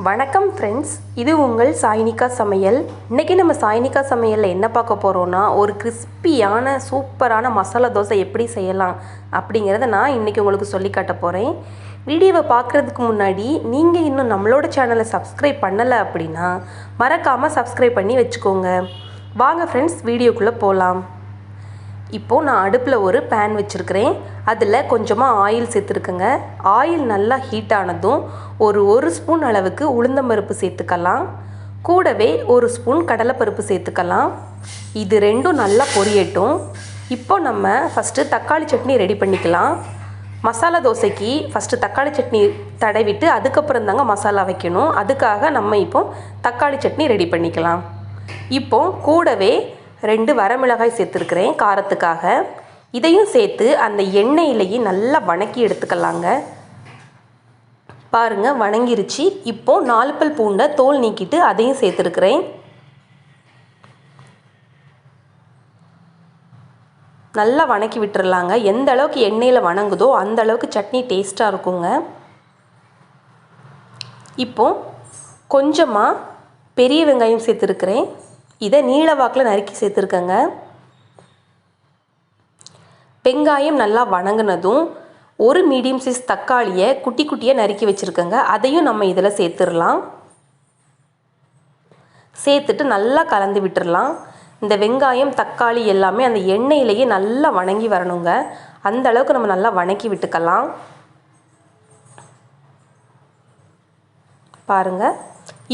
வணக்கம் ஃப்ரெண்ட்ஸ், இது உங்கள் சாய்னிகா சமையல். இன்றைக்கி நம்ம சாய்னிகா சமையலில் என்ன பார்க்க போகிறோன்னா, ஒரு கிறிஸ்பியான சூப்பரான மசாலா தோசை எப்படி செய்யலாம் அப்படிங்கிறத நான் இன்றைக்கி உங்களுக்கு சொல்லி காட்ட போகிறேன். வீடியோவை பார்க்குறதுக்கு முன்னாடி நீங்கள் இன்னும் நம்மளோட சேனலை சப்ஸ்கிரைப் பண்ணலை அப்படின்னா மறக்காமல் சப்ஸ்கிரைப் பண்ணி வச்சுக்கோங்க. வாங்க ஃப்ரெண்ட்ஸ், வீடியோக்குள்ளே போகலாம். இப்போது நான் அடுப்பில் ஒரு பேன் வச்சுருக்கிறேன். அதில் கொஞ்சமாக ஆயில் சேர்த்துருக்கேங்க. ஆயில் நல்லா ஹீட் ஆனதும் ஒரு ஸ்பூன் அளவுக்கு உளுந்தம்பருப்பு சேர்த்துக்கலாம். கூடவே 1 ஸ்பூன் கடலைப்பருப்பு சேர்த்துக்கலாம். இது ரெண்டும் நல்லா பொரியட்டும். இப்போ நம்ம ஃபஸ்ட்டு தக்காளி சட்னி ரெடி பண்ணிக்கலாம். மசாலா தோசைக்கு ஃபஸ்ட்டு தக்காளி சட்னி தடவிட்டு அதுக்கப்புறம் தாங்க மசாலா வைக்கணும். அதுக்காக நம்ம இப்போ தக்காளி சட்னி ரெடி பண்ணிக்கலாம். இப்போ கூடவே 2 வரமிளகாய் சேர்த்துருக்கிறேன் காரத்துக்காக. இதையும் சேர்த்து அந்த எண்ணெயிலேயே நல்லா வணக்கி எடுத்துக்கலாங்க. பாருங்கள், வணங்கிருச்சு. இப்போது 4 பல் பூண்டை தோல் நீக்கிட்டு அதையும் சேர்த்துருக்கிறேன். நல்லா வணக்கி விட்டுறலாங்க. எந்த அளவுக்கு எண்ணெயில் வணங்குதோ அந்த அளவுக்கு சட்னி டேஸ்ட்டாக இருக்குங்க. இப்போது கொஞ்சமாக பெரிய வெங்காயம் சேர்த்துருக்கிறேன். இதை நீள வாக்கில் நறுக்கி சேர்த்துருக்கேங்க. வெங்காயம் நல்லா வணங்கினதும் ஒரு மீடியம் சைஸ் தக்காளியை குட்டி குட்டியாக நறுக்கி வச்சுருக்கேங்க. அதையும் நம்ம இதில் சேர்த்துடலாம். சேர்த்துட்டு நல்லா கலந்து விட்டுடலாம். இந்த வெங்காயம் தக்காளி எல்லாமே அந்த எண்ணெயிலேயே நல்லா வணங்கி வரணுங்க. அந்த அளவுக்கு நம்ம நல்லா வணக்கி விட்டுக்கலாம். பாருங்கள்,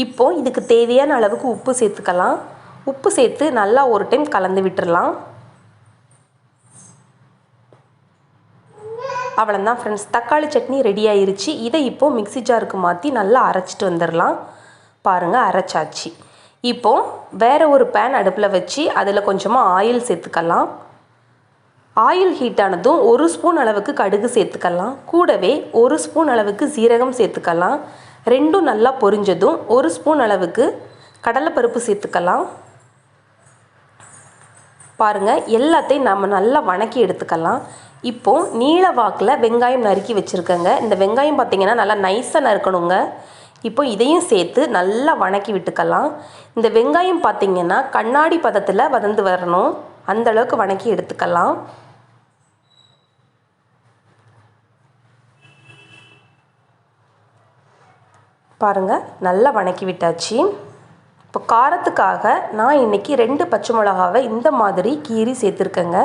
இப்போது இதுக்கு தேவையான அளவுக்கு உப்பு சேர்த்துக்கலாம். உப்பு சேர்த்து நல்லா ஒரு டைம் கலந்து விட்டுடலாம். அவ்வளோதான் ஃப்ரெண்ட்ஸ், தக்காளி சட்னி ரெடி ஆயிருச்சு. இதை இப்போது மிக்ஸி ஜாருக்கு மாற்றி நல்லா அரைச்சிட்டு வந்துடலாம். பாருங்கள், அரைச்சாச்சு. இப்போது வேறு ஒரு பேன் அடுப்பில் வச்சு அதில் கொஞ்சமாக ஆயில் சேர்த்துக்கலாம். ஆயில் ஹீட் ஆனதும் 1 ஸ்பூன் அளவுக்கு கடுகு சேர்த்துக்கலாம். கூடவே 1 ஸ்பூன் அளவுக்கு சீரகம் சேர்த்துக்கலாம். ரெண்டும் நல்லா பொரிஞ்சதும் 1 ஸ்பூன் அளவுக்கு கடலைப்பருப்பு சேர்த்துக்கலாம். பாருங்கள், எல்லாத்தையும் நம்ம நல்லா வணக்கி எடுத்துக்கலாம். இப்போது நீள வாக்கில் வெங்காயம் நறுக்கி வச்சுருக்கேங்க. இந்த வெங்காயம் பார்த்திங்கன்னா நல்லா நைஸாக நறுக்கணுங்க. இப்போ இதையும் சேர்த்து நல்லா வணக்கி விட்டுக்கலாம். இந்த வெங்காயம் பார்த்திங்கன்னா கண்ணாடி பதத்தில் வதந்து வரணும். அந்தளவுக்கு வணக்கி எடுத்துக்கலாம். பாருங்கள், நல்லா வணக்கி விட்டாச்சு. இப்போ காரத்துக்காக நான் இன்றைக்கி 2 பச்சை மிளகாவை இந்த மாதிரி கீறி சேர்த்துருக்கேங்க.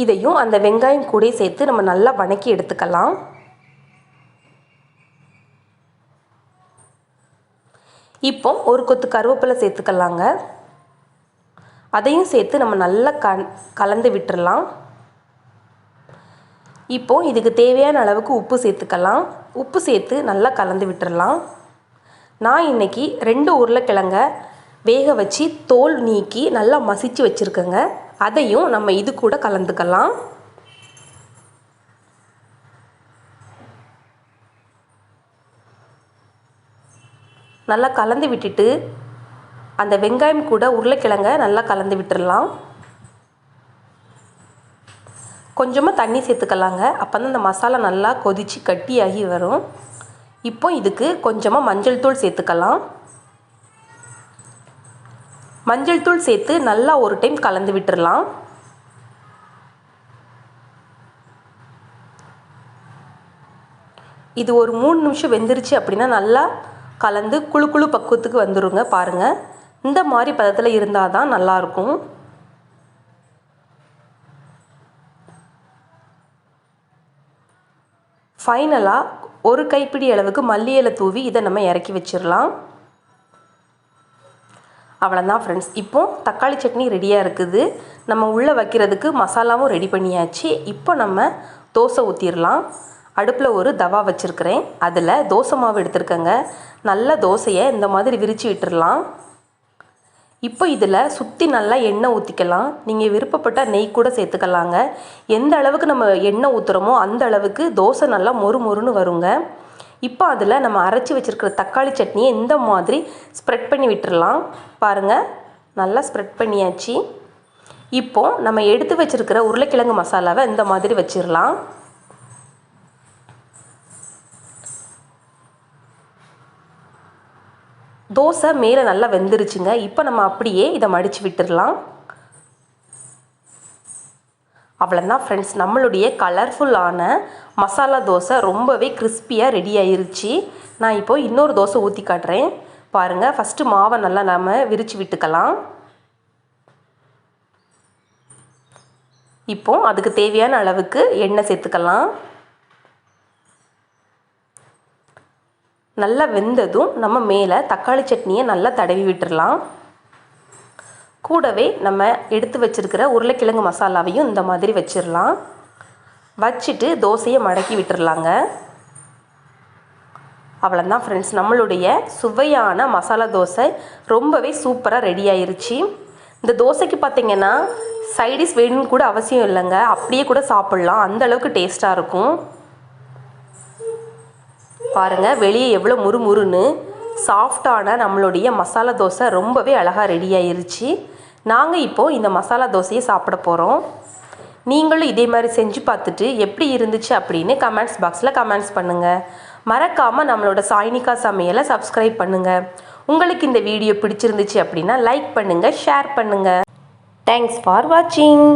இதையும் அந்த வெங்காயம் கூட சேர்த்து நம்ம நல்லா வணக்கி எடுத்துக்கலாம். இப்போ ஒரு கொத்து கருவேப்பிலை சேர்த்துக்கலாங்க. அதையும் சேர்த்து நம்ம நல்லா கலந்து விட்டுறலாம். இப்போது இதுக்கு தேவையான அளவுக்கு உப்பு சேர்த்துக்கலாம். உப்பு சேர்த்து நல்லா கலந்து விட்டுறலாம். நான் இன்றைக்கி 2 உருளைக்கிழங்க வேக வச்சு தோல் நீக்கி நல்லா மசிச்சு வச்சுருக்கேங்க. அதையும் நம்ம இது கூட கலந்துக்கலாம். நல்லா கலந்து விட்டுட்டு அந்த வெங்காயம் கூட உருளைக்கிழங்க நல்லா கலந்து விட்டுடலாம். கொஞ்சமாக தண்ணி சேர்த்துக்கலாங்க. அப்போ தான் இந்த மசாலா நல்லா கொதித்து கட்டியாகி வரும். இப்போ இதுக்கு கொஞ்சமாக மஞ்சள் தூள் சேர்த்துக்கலாம். மஞ்சள் தூள் சேர்த்து நல்லா ஒரு டைம் கலந்து விட்டுறலாம். இது ஒரு 3 நிமிஷம் வெந்துருச்சு அப்படின்னா நல்லா கலந்து குழு குழு பக்குவத்துக்கு வந்துடுங்க. பாருங்கள், இந்த மாதிரி பதத்தில் இருந்தால் தான் நல்லாயிருக்கும். ஃபைனலாக ஒரு கைப்பிடி அளவுக்கு மல்லி இலை தூவி இதை நம்ம இறக்கி வச்சிடலாம். அவ்வளோதான் ஃப்ரெண்ட்ஸ், இப்போது தக்காளி சட்னி ரெடியாக இருக்குது. நம்ம உள்ளே வைக்கிறதுக்கு மசாலாவும் ரெடி பண்ணியாச்சு. இப்போ நம்ம தோசை ஊற்றிடலாம். அடுப்பில் ஒரு தவா வச்சுருக்கிறேன். அதில் தோசை மாவு எடுத்துருக்கேங்க. நல்ல தோசையை இந்த மாதிரி விரித்து விட்டுடலாம். இப்போ இதில் சுற்றி நல்லா எண்ணெய் ஊற்றிக்கலாம். நீங்கள் விருப்பப்பட்டால் நெய் கூட சேர்த்துக்கலாங்க. எந்த அளவுக்கு நம்ம எண்ணெய் ஊற்றுறோமோ அந்த அளவுக்கு தோசை நல்லா மொறு மொறுன்னு வருங்க. இப்போ அதில் நம்ம அரைச்சி வச்சுருக்கிற தக்காளி சட்னியை இந்த மாதிரி ஸ்ப்ரெட் பண்ணி விட்டுடலாம். பாருங்கள், நல்லா ஸ்ப்ரெட் பண்ணியாச்சு. இப்போது நம்ம எடுத்து வச்சுருக்கிற உருளைக்கிழங்கு மசாலாவை இந்த மாதிரி வச்சிடலாம். தோசை மேலே நல்லா வெந்துருச்சுங்க. இப்போ நம்ம அப்படியே இதை மடித்து விட்டுடலாம். அவ்வளோதான் ஃப்ரெண்ட்ஸ், நம்மளுடைய கலர்ஃபுல்லான மசாலா தோசை ரொம்பவே கிறிஸ்பியாக ரெடி ஆயிருச்சு. நான் இப்போ இன்னொரு தோசை ஊற்றி காட்டுறேன் பாருங்கள். ஃபஸ்ட்டு மாவை நல்லா நம்ம விரித்து விட்டுக்கலாம். இப்போ அதுக்கு தேவையான அளவுக்கு எண்ணெய் சேர்த்துக்கலாம். நல்லா வெந்ததும் நம்ம மேலே தக்காளி சட்னியை நல்லா தடவி விட்டுடலாம். கூடவே நம்ம எடுத்து வச்சுருக்கிற உருளைக்கிழங்கு மசாலாவையும் இந்த மாதிரி வச்சிடலாம். வச்சுட்டு தோசையை மடக்கி விட்டுடலாங்க. அவ்வளோதான் ஃப்ரெண்ட்ஸ், நம்மளுடைய சுவையான மசாலா தோசை ரொம்பவே சூப்பராக ரெடி ஆயிருச்சு. இந்த தோசைக்கு பார்த்திங்கன்னா சைடிஷ் வேணும்னு கூட அவசியம் இல்லைங்க, அப்படியே கூட சாப்பிட்லாம், அந்தளவுக்கு டேஸ்ட்டாக இருக்கும். பாருங்கள் வெளியே எவ்வளோ முறுமுறுன்னு சாஃப்டான நம்மளுடைய மசாலா தோசை ரொம்பவே அழகாக ரெடி ஆயிருச்சு. நாங்கள் இப்போது இந்த மசாலா தோசையை சாப்பிட போகிறோம். நீங்களும் இதே மாதிரி செஞ்சு பார்த்துட்டு எப்படி இருந்துச்சு அப்படின்னு கமெண்ட்ஸ் பாக்ஸில் கமெண்ட்ஸ் பண்ணுங்கள். மறக்காமல் நம்மளோட சாய்னிகா சமையலை சப்ஸ்கிரைப் பண்ணுங்கள். உங்களுக்கு இந்த வீடியோ பிடிச்சிருந்துச்சு அப்படின்னா லைக் பண்ணுங்கள், ஷேர் பண்ணுங்கள். தேங்க்ஸ் ஃபார் வாட்சிங்.